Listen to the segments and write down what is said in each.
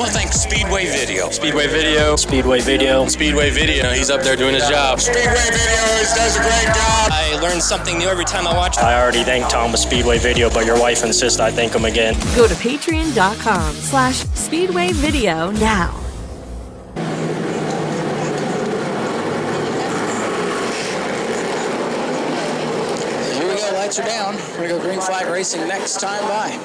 Well, thanks Speedway Video. Speedway Video. Speedway Video. Speedway Video. He's up there doing his job. Speedway Video does a great job. I learn something new every time I watch it. I already thanked Tom with Speedway Video, but your wife insists I thank him again. Go to patreon.com/Speedway Video now. Here we go, lights are down. We're going to go green flag racing next time by.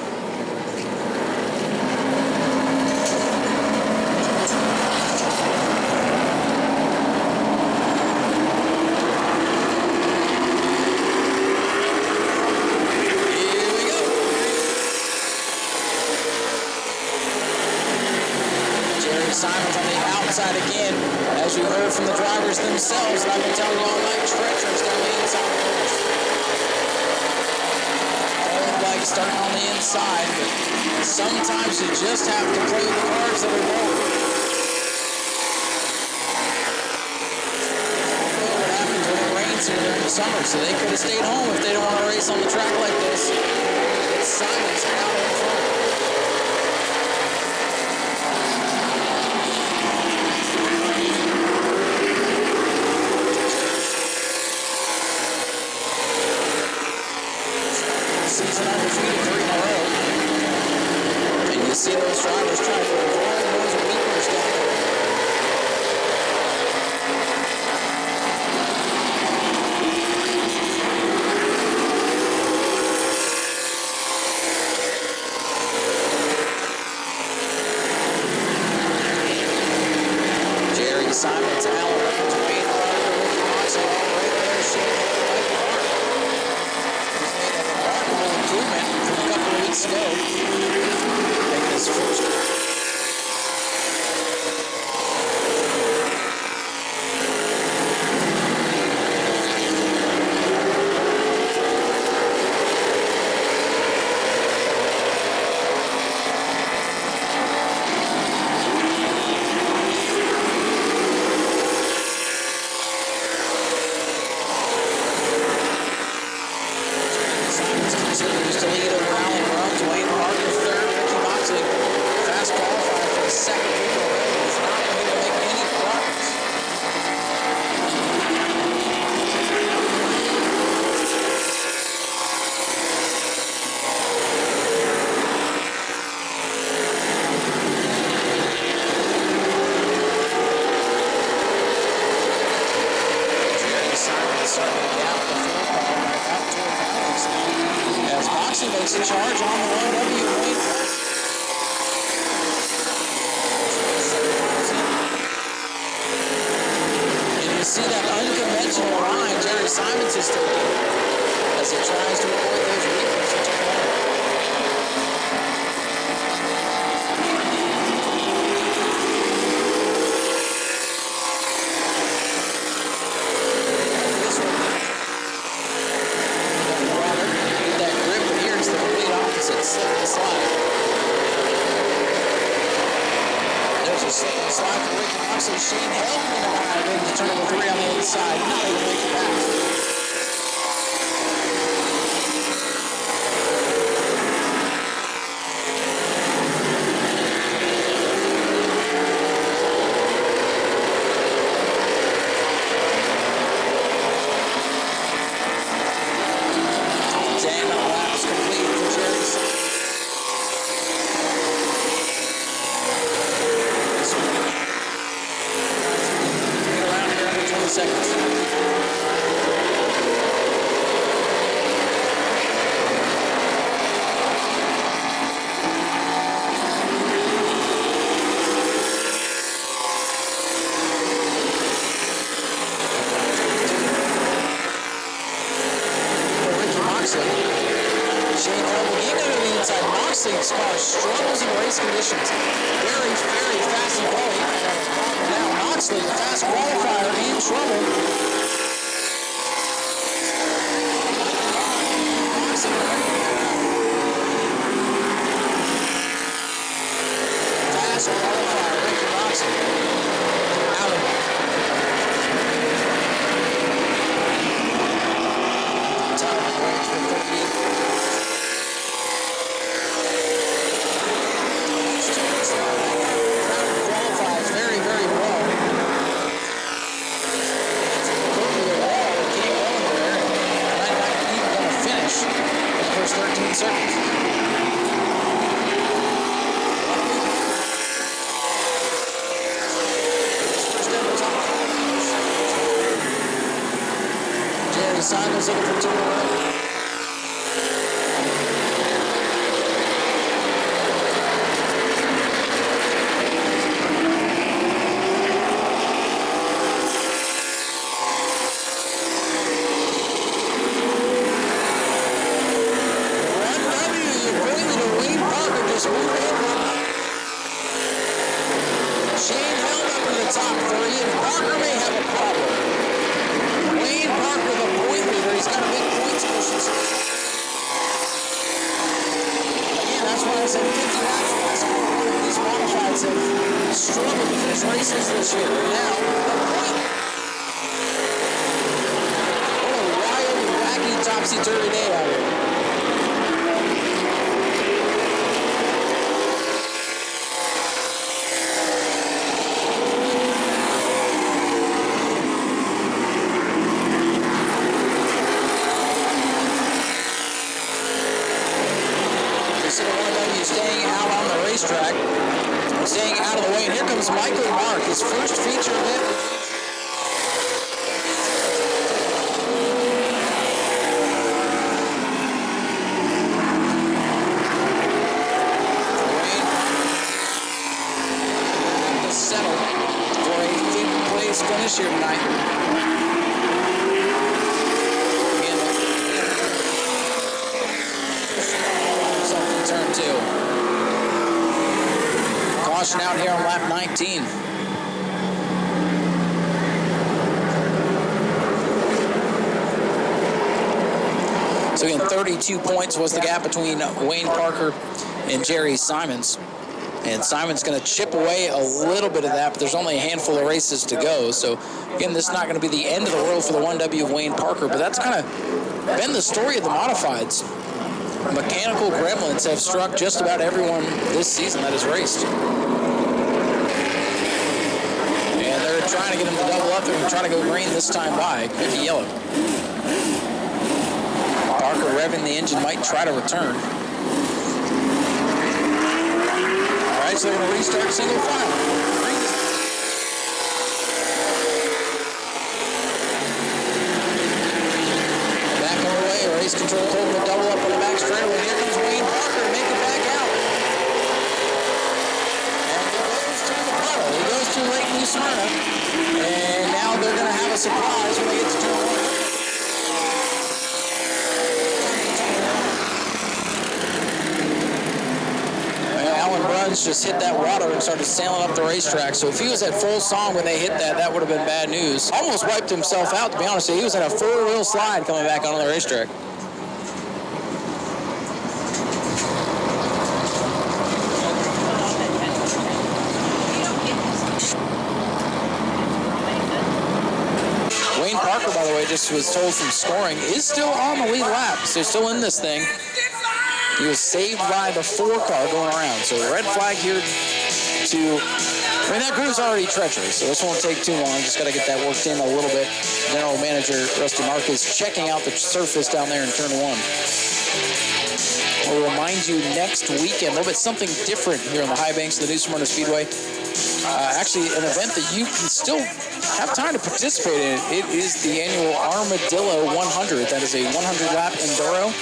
Simon's on the outside again, as you heard from the drivers themselves, and I've been telling you all night, treacherous down the inside of the course. Like starting on the inside, but sometimes you just have to play with the cards that are rolled. What happens when it rains here during the summer, so they could have stayed home if they don't want to race on the track like this. It's Simon's out in front. Season undefeated 3 in a row. And you see those drivers trying to avoid those weakers down there. Jerry Simons, Alan Evans, Wayne Carter, Ricky Moxley, all right there. Shane improvement from a couple of weeks ago. Making his first. Continues to lead over Allen Runs. Wayne Harder third. Ricky Moxley fast qualified for the second week in a row. He's not able to make any progress. Jerry Simon starting to gap the full car by about 2 pounds. As Moxley makes a charge on the low W. Wayne Harder. And you see that unconventional line Jerry Simons is taking as he tries to avoid those weaknesses in turn one. This one. Need that grip, but here it's the complete opposite. Slip and slide. There's a slip and slide for Ricky Moxley. Shane held in the line, ready to turn with 3 on the inside. Not able to make it back. Dang, that lap's complete for Jerry Simons. Get around here under 20 seconds. Ricky Moxley. Shane Elwood, he got to the inside. Moxley's car struggles in race conditions. Very, very fast and quality. Now Moxley, the fast qualifier, in trouble. Fast qualifier, Ricky Moxley. Allen. Time range for 38. conditions. Again, that's why I said 50 laps for last quarter. These modifieds have struggled to finish races this year. Now, a point. What a wild, wacky, topsy-turvy day out here. Staying out on the racetrack, staying out of the way, and here comes Michael Mark, his first feature event. To settle for a 5th place finish here tonight. Turn 2. Caution out here on lap 19. So again, 32 points was the gap between Wayne Parker and Jerry Simons. And Simon's going to chip away a little bit of that, but there's only a handful of races to go. So again, this is not going to be the end of the world for the 1W of Wayne Parker, but that's kind of been the story of the modifieds. Mechanical gremlins have struck just about everyone this season that has raced. And they're trying to get him to double up. They're trying to go green this time by. Mickey Yellow. Parker revving the engine, might try to return. All right, so they're going to restart single file. Back on the way, race control told him to double up on the back straightaway. Here comes Wayne Parker to make it back out. And he goes to the puddle. He goes to Lake New Smyrna. And now they're going to have a surprise when they get to turn 1. Alan Bruns just hit that water and started sailing up the racetrack. So if he was at full song when they hit that, that would have been bad news. Almost wiped himself out, to be honest with you. He was in a 4-wheel slide coming back onto the racetrack. Wayne Parker, by the way, just was told from scoring, is still on the lead lap. So still in this thing. He was saved by the 4 car going around. So red flag here to, I mean, that groove's already treacherous, so this won't take too long. Just got to get that worked in a little bit. General Manager Rusty Marquez checking out the surface down there in turn 1. We'll remind you next weekend, a little bit something different here on the high banks of the New Smyrna Speedway. Actually, an event that you can still have time to participate in. It is the annual Armadillo 100. That is a 100-lap enduro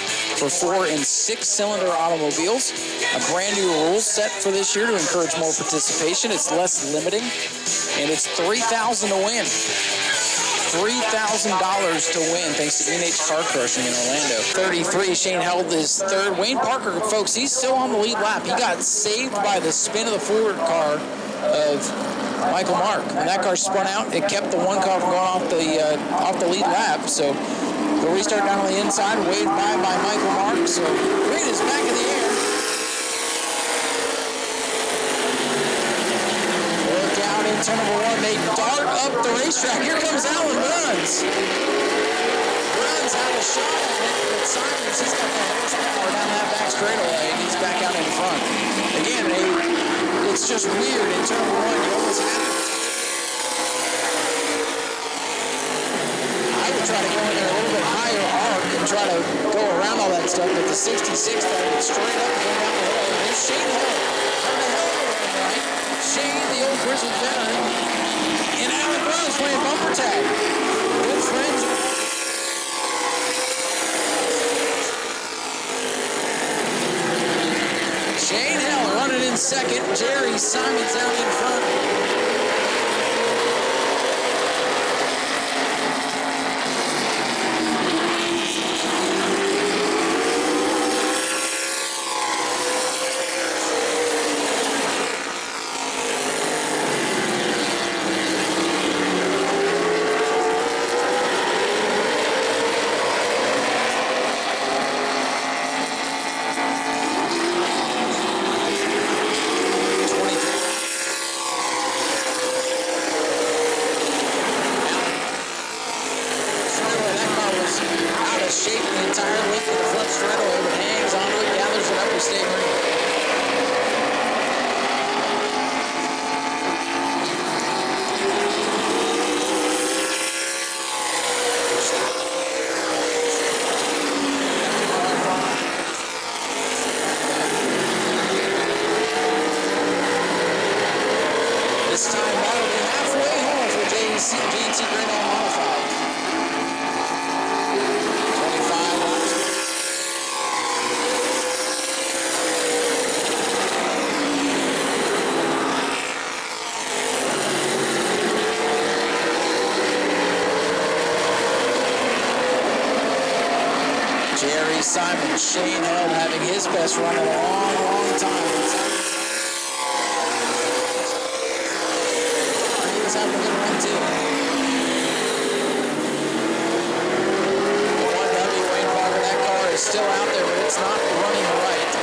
for 4- and 6-cylinder automobiles. A brand new rule set for this year to encourage more participation. It's less limiting, and it's $3,000 to win. $3,000 to win thanks to H Car Crushing in Orlando. 33, Shane held his third. Wayne Parker, folks, he's still on the lead lap. He got saved by the spin of the forward car of Michael Mark. When that car spun out, it kept the 1 car from going off the lead lap. So the restart down on the inside, waved by Michael Mark. So green is back in the air. Look out in turn number 1. They dart up the racetrack. Here comes Alan Bruns. Bruns had a shot at it, but Simons, he's got that horsepower down that back straightaway, and he's back out in front. Again, it's just weird. In turn number 1, you almost have to. I would try to go in there a little bit higher arc and try to go around all that stuff, but the 66 started straight up and going down the hill. There's Shane Hill. Turn the hill around right. Shane, the old grizzled veteran, and Alan Bruns playing bumper tag. Good friends. Shane Hill running in second. Jerry Simons out in front. GT Grand Am Modified. 25 laps. Jerry Simon, Shane Held having his best run in a long, long time. He was having a good run too. 1W Wayne Parker, that car is still out there, but it's not running right.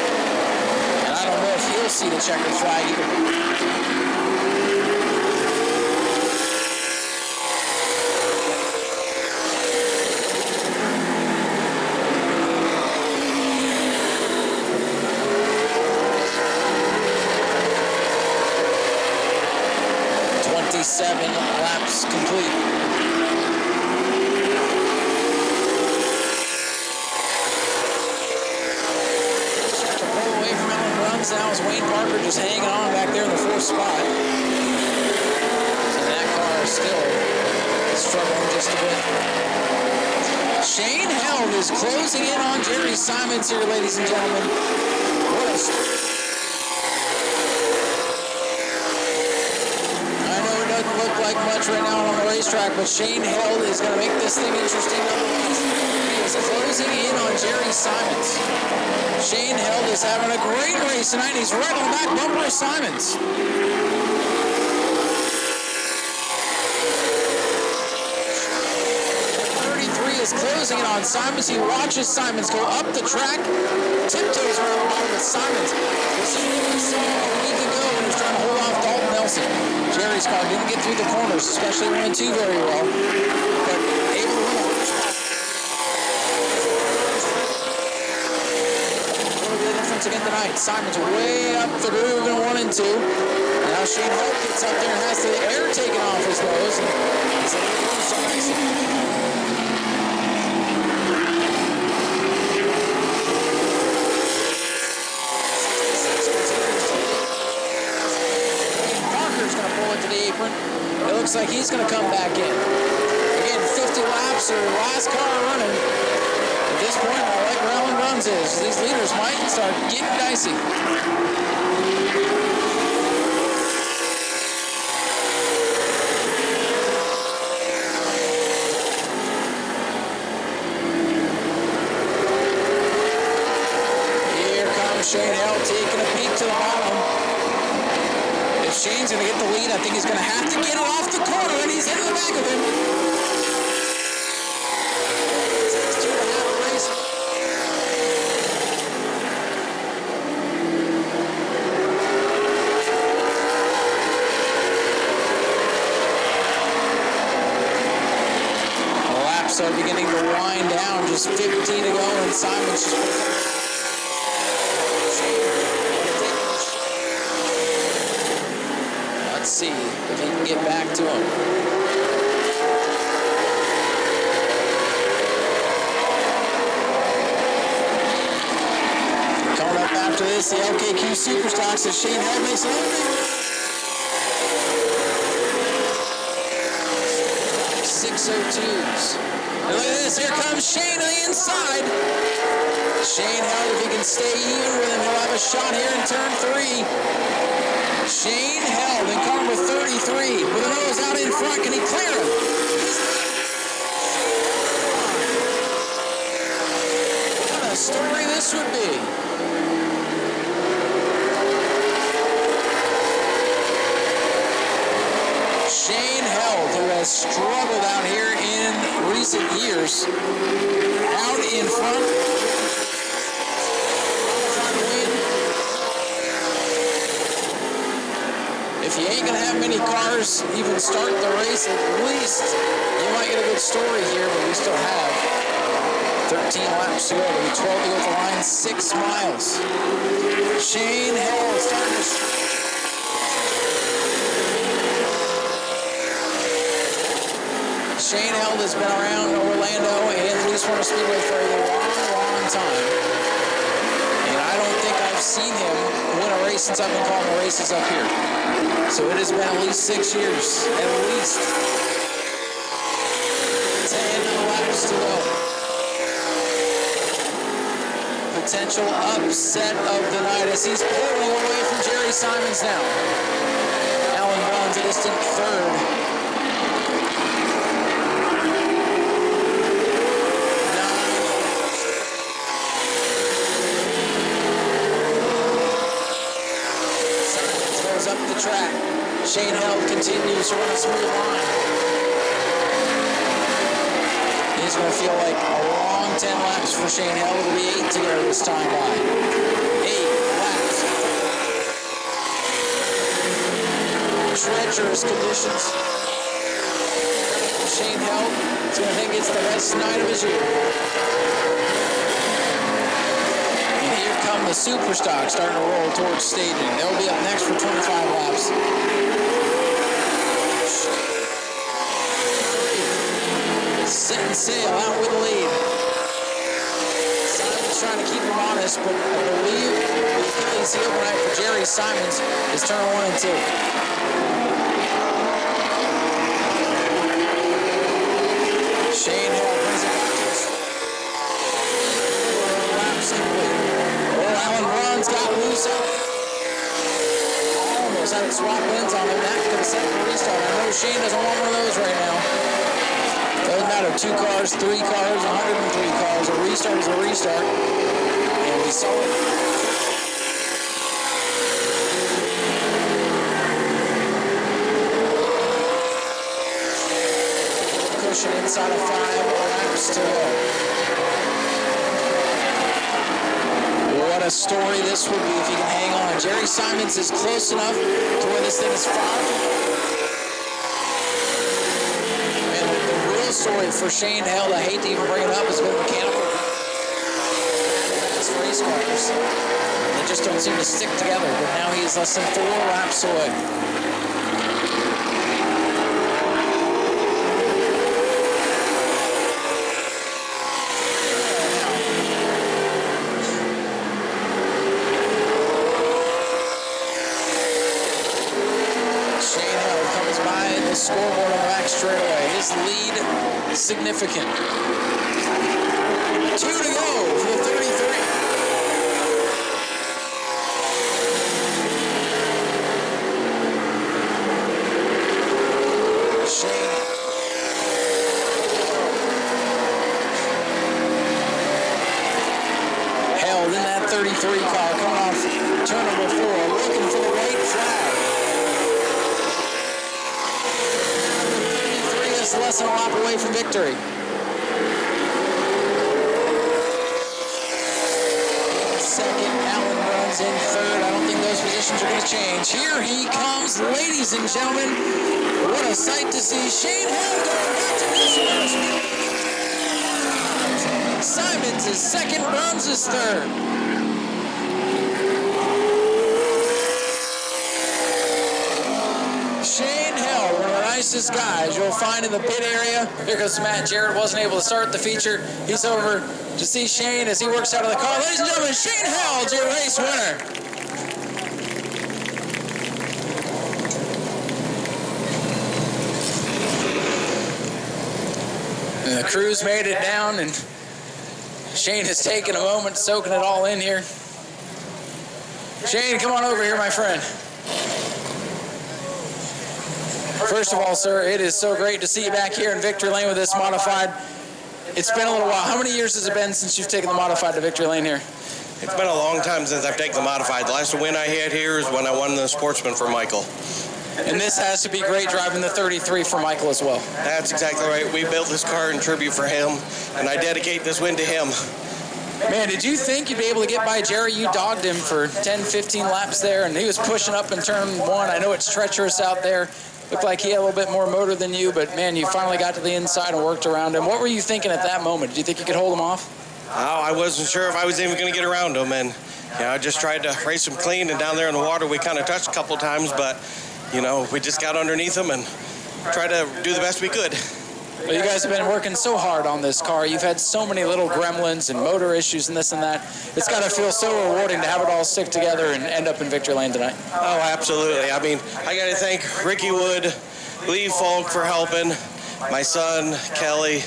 And I don't know if he'll see the checkered flag either. 7 laps complete. Start to pull away from Alan Runs now as Wayne Parker just hanging on back there in the 4th spot. And that car is still struggling just a bit. Shane Held is closing in on Jerry Simons here, ladies and gentlemen. What a look like much right now on the racetrack, but Shane Held is going to make this thing interesting nonetheless. He is closing in on Jerry Simons. Shane Held is having a great race tonight. He's right on the back bumper of Simons. 33 is closing in on Simons. He watches Simons go up the track, tiptoes around the bottom of Simons. This is what we saw a week ago when he was trying to hold off Dalton Nelson. Jerry's car didn't get through the corners, especially 1 and 2 very well, but able to win the first spot. A little bit of difference again tonight. Simons way up through the 1 and 2. Now Shane Held gets up there and has the air taken off his nose. And he's able to do some racing. To the apron. It looks like he's going to come back in. Again, 50 laps or last car running. At this point, I like where Alan Runs is. These leaders might start getting dicey. Here comes Shane Held taking a peek to the bottom. Shane's going to get the lead. I think he's going to have to get it off the corner, and he's hitting the back of him. It's 2.5 race. The laps are beginning to wind down. Just 15 to go, and Simon's just... see if he can get back to him. Coming up after this, the LKQ Superstocks as Shane Held makes a 602s. And look at this, here comes Shane on the inside. Shane Held, if he can stay even with him, he'll have a shot here in turn 3. Shane Held in car number 33 with a nose out in front. Can he clear him? What a story this would be. Shane Held, who has struggled out here in recent years, out in front. If you ain't going to have many cars even start the race, at least you might get a good story here, but we still have 13 laps to go. There'll be 12 to go at the line, 6 miles. Shane Held starting to... Shane Held has been around Orlando and the Smyrna Speedway for a long, long time. And I don't think I've seen him win a race since I've been calling the races up here. So it has been at least 6 years, at least. 10 laps to go. Potential upset of the night as he's pulling away from Jerry Simons now. Alan Brown's a distant third. Up the track. Shane Held continues to run a smooth line. He's going to feel like a long 10 laps for Shane Held. It'll be 8 to go this time by. 8 laps. Treacherous conditions. Shane Held is going to think it's the best night of his year. The Superstock starting to roll towards staging. They'll be up next for 25 laps. Setting sail out with the lead. Simons trying to keep him honest, but I believe the Achilles heel tonight for Jerry Simons is turn 1 and 2. Shane Hall brings it back to us. 4 laps complete. Alan Braun's got loose out. Almost had to swap ends on him. That could have set the restart. I know Shane doesn't want one of those right now. Doesn't matter. 2 cars, 3 cars, 103 cars. A restart is a restart. And we saw it. Cushion inside of 5 laps to go. What a story this would be if he can hang on. Jerry Simons is close enough to where this thing is far from. And the real story for Shane Held, I hate to even bring it up, has been mechanical. Race cars. They just don't seem to stick together, but now he is less than 4 laps away. Scoreboard on the back straightaway. His lead is significant. 2 to go for the 33. Shane. Held in that 33 car coming off turn number 4, looking for the white flag. Less than a lap away from victory. Second, Allen runs in third. I don't think those positions are going to change. Here he comes, ladies and gentlemen. What a sight to see. Shane Hall going back to Smyrna Speedway. Simons is second, Burns is third. Shane Held, one of the nicest guys you'll find in the pit area. Here goes Matt Jarrett, wasn't able to start the feature. He's over to see Shane as he works out of the car. Ladies and gentlemen, Shane Held, your race winner. And the crew's made it down, and Shane has taken a moment soaking it all in here. Shane, come on over here, my friend. First of all, sir, it is so great to see you back here in Victory Lane with this modified. It's been a little while. How many years has it been since you've taken the modified to Victory Lane here? It's been a long time since I've taken the modified. The last win I had here is when I won the Sportsman for Michael. And this has to be great driving the 33 for Michael as well. That's exactly right. We built this car in tribute for him, and I dedicate this win to him. Man, did you think you'd be able to get by Jerry? You dogged him for 10, 15 laps there, and he was pushing up in turn 1. I know it's treacherous out there. Looked like he had a little bit more motor than you, but man, you finally got to the inside and worked around him. What were you thinking at that moment? Did you think you could hold him off? Oh, I wasn't sure if I was even going to get around him, and I just tried to race him clean, and down there in the water we kind of touched a couple times, but we just got underneath him and tried to do the best we could. Well, you guys have been working so hard on this car. You've had so many little gremlins and motor issues and this and that. It's got to feel so rewarding to have it all stick together and end up in Victory Lane tonight. Oh, absolutely. I mean, I got to thank Ricky Wood, Lee Falk for helping, my son, Kelly,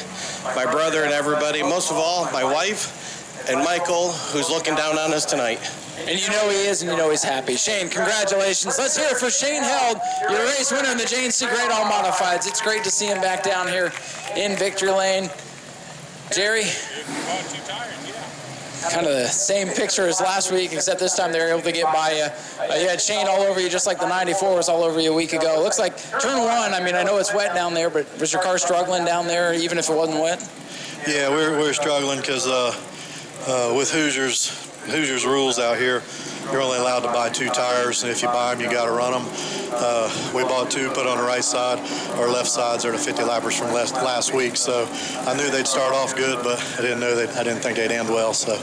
my brother and everybody. Most of all, my wife and Michael, who's looking down on us tonight. And you know he is, and you know he's happy. Shane, congratulations. Let's hear it for Shane Held, your race winner in the J&C Great All Modifieds. It's great to see him back down here in Victory Lane. Jerry, kind of the same picture as last week, except this time they were able to get by you. You had Shane all over you, just like the 94 was all over you a week ago. Looks like turn one, I mean, I know it's wet down there, but was your car struggling down there, even if it wasn't wet? Yeah, we're struggling because with Hoosiers rules out here, you're only allowed to buy 2 tires, and if you buy them, you got to run them. We bought 2, put on the right side. Our left sides are the 50 lappers from last week, so I knew they'd start off good, but I didn't think they'd end well, so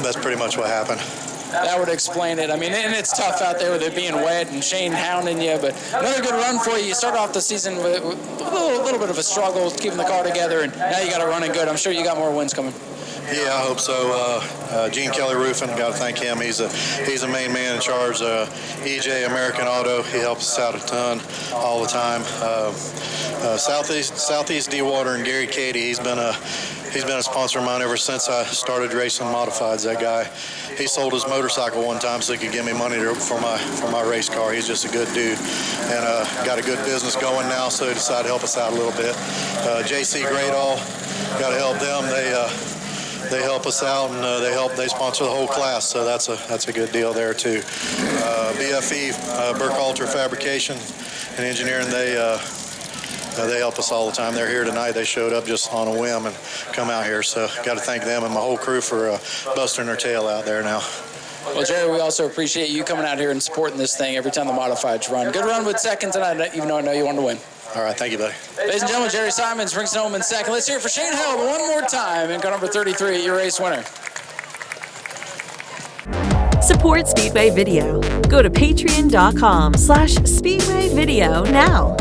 that's pretty much what happened. That would explain it. I mean, and it's tough out there with it being wet and Shane hounding you, but another good run for you. You start off the season with a little bit of a struggle keeping the car together, and now you got it running good. I'm sure you got more wins coming. Yeah, I hope so. Gene Kelly Roofing, got to thank him. He's a main man in charge. EJ American Auto, he helps us out a ton all the time. Southeast Dewater and Gary Cady, he's been a sponsor of mine ever since I started racing modifieds. That guy, he sold his motorcycle one time so he could give me money for my race car. He's just a good dude, and got a good business going now, so he decided to help us out a little bit. JC Great All, got to help them. They help us out, and they sponsor the whole class, so that's a good deal there too. BFE, Burkhalter Fabrication and Engineering, they help us all the time. They're here tonight. They showed up just on a whim and come out here, so got to thank them and my whole crew for busting their tail out there now. Well, Jerry, we also appreciate you coming out here and supporting this thing every time the modifieds run. Good run with second tonight, even though I know you wanted to win. All right, thank you, buddy. Ladies and gentlemen, Jerry Simons brings it home in second. Let's hear it for Shane Held one more time in car number 33, your race winner. Support Speedway Video. Go to patreon.com/Speedway Video now.